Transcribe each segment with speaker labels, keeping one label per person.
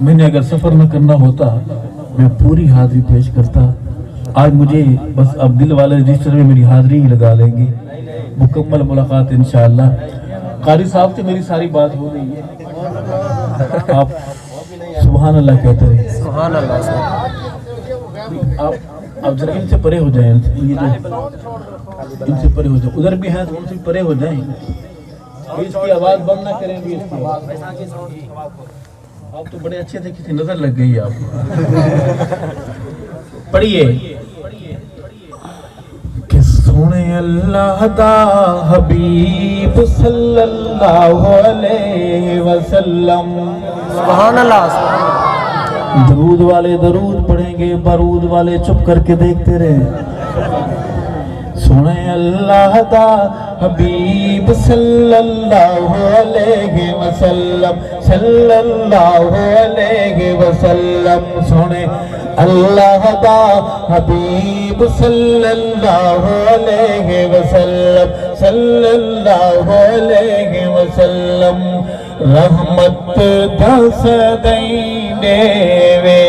Speaker 1: मैंने अगर सफ़र न करना होता मैं पूरी हाजिरी पेश करता। आज मुझे बस अब दिल वाले रजिस्टर में मेरी हाजिरी ही लगा लेंगे। मुकम्मल मुलाकात इंशाअल्लाह। कारी साहब से मेरी सारी बात हो गई है, आप सुभान अल्लाह कहते रहे।
Speaker 2: सुभान अल्लाह।
Speaker 1: आप जरा इनसे परे हो जाएं, ये जो इनसे परे हो जाए, उधर भी हैं तो उनसे परे हो जाएं। इसकी आवाज़ बंद ना करें भी इसकी आवाज़। आप तो बड़े अच्छे थे, किसी नजर लग गई आप। पढ़िए कि सोने अल्लाह दा हबीब सल्लल्लाहु अलैहि वसल्लम।
Speaker 2: सुभान अल्लाह।
Speaker 1: दरूद वाले दरूद पढ़ेंगे, बारूद वाले चुप करके देखते रहे। सोने अल्लाह दा हबीब सल्लल्लाहु अलैहि वसल्लम, सल्लल्लाहु अलैहि वसल्लम। सोने अल्लाह दा हबीब सल्लल्लाहु अलैहि वसल्लम, सल्लल्लाहु अलैहि वसल्लम। रहमत दस देवे,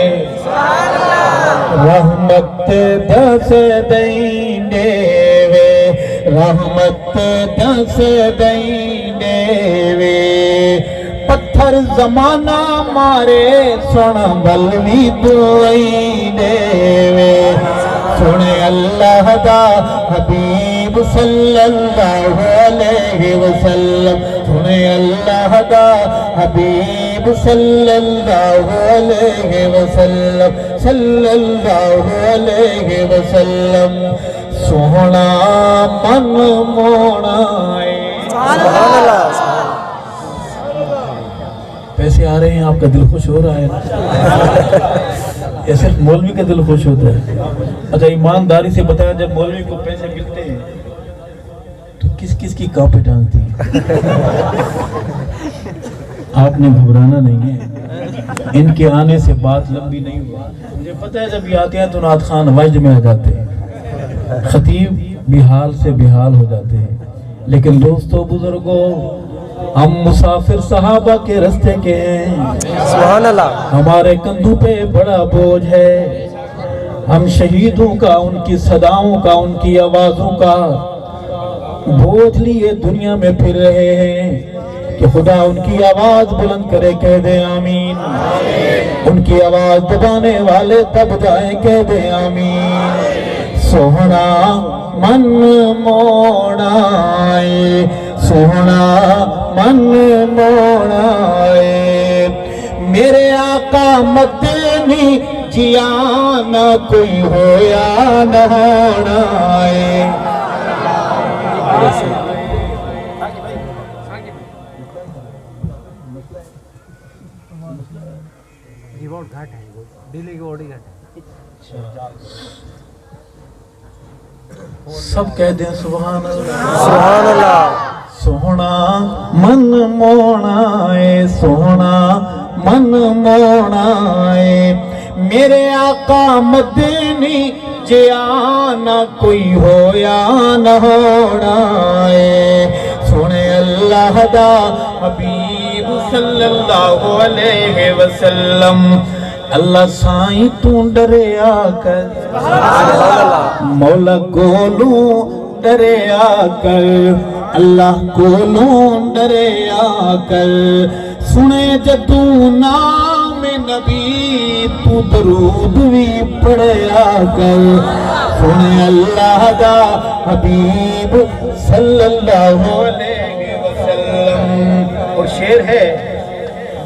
Speaker 1: रहमत दस देवे, रहमत दस देवे। पत्थर जमाना मारे सुन बलवी दुआई देवे। सुने अल्लाह दा हबीब सल्लल्लाहु अलैहि वसल्लम। सुने अल्लाह दा हबीब सल्लल्लाहु अलैहि वसल्लम, सल्लल्लाहु अलैहि वसल्लम। सोहना मन मोना पैसे आ रहे हैं, आपका दिल खुश हो रहा है ना? ये सिर्फ मौलवी का दिल खुश होता है। अच्छा ईमानदारी से बताया, जब मौलवी को पैसे मिलते हैं तो किस किस की कांपे टांगती है? आपने घबराना नहीं है, इनके आने से बात लंबी नहीं हुई। मुझे पता है जब ये आते हैं तो नाथ खान वजद में आ जाते हैं, खतीब भी हाल से बेहाल हो जाते हैं। लेकिन दोस्तों बुजुर्गों, हम मुसाफिर सहाबा के रास्ते के हैं।
Speaker 2: सुभान अल्लाह।
Speaker 1: हमारे कंधों पे बड़ा बोझ है। हम शहीदों का, उनकी सदाओं का, उनकी आवाजों का बोझ लिए दुनिया में फिर रहे हैं कि खुदा उनकी आवाज बुलंद करे, कह दे आमीन। उनकी आवाज दबाने वाले दब जाए, कह दे आमीन। सोहना मन मोड़ाए, सोहना मन मोड़ाए। मेरे आका मदनी जिया न कोई होया न होनाए। सब कह दे सुभान अल्लाह,
Speaker 2: सुभान अल्लाह।
Speaker 1: सोहना मन मोड़ाए, सोहना मन मोड़ाए। मेरे आका मदनी जिया न कोई होया न होनाए। सोने अल्लाह दा हबीब सल्लल्लाहु अलैहि वसल्लम। अल्लाह साईं तू डरिया कर, मौला कोलू डरिया कर, अल्लाह कोलू डरिया कर। सुने जदू नाम नबी तू दरूद भी पढ़िया कर। सुने अल्लाह दा हबीब सल्लल्लाहु अलैहि वसल्लम। और शेर है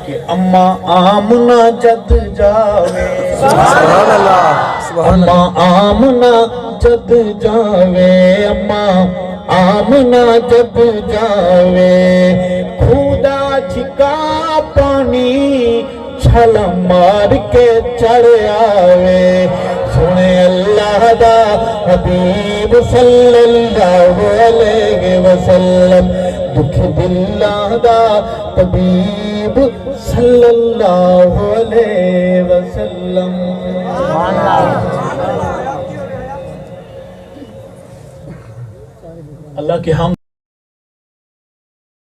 Speaker 1: कि अम्मा आमना जद जावे,
Speaker 2: सुभान अल्लाह।
Speaker 1: अम्मा आमना जद जावे, अम्मा आमना जद जावे। खुदा छिका पानी छल मार के चढ़ आवे। सुने अल्लाह दा हबीब सल्लल्लाहु अलैहि वसल्लम। दुख दिल्लाह दा तबीब सल्लल्लाहु अलैहि वसल्लम। अल्लाह के हम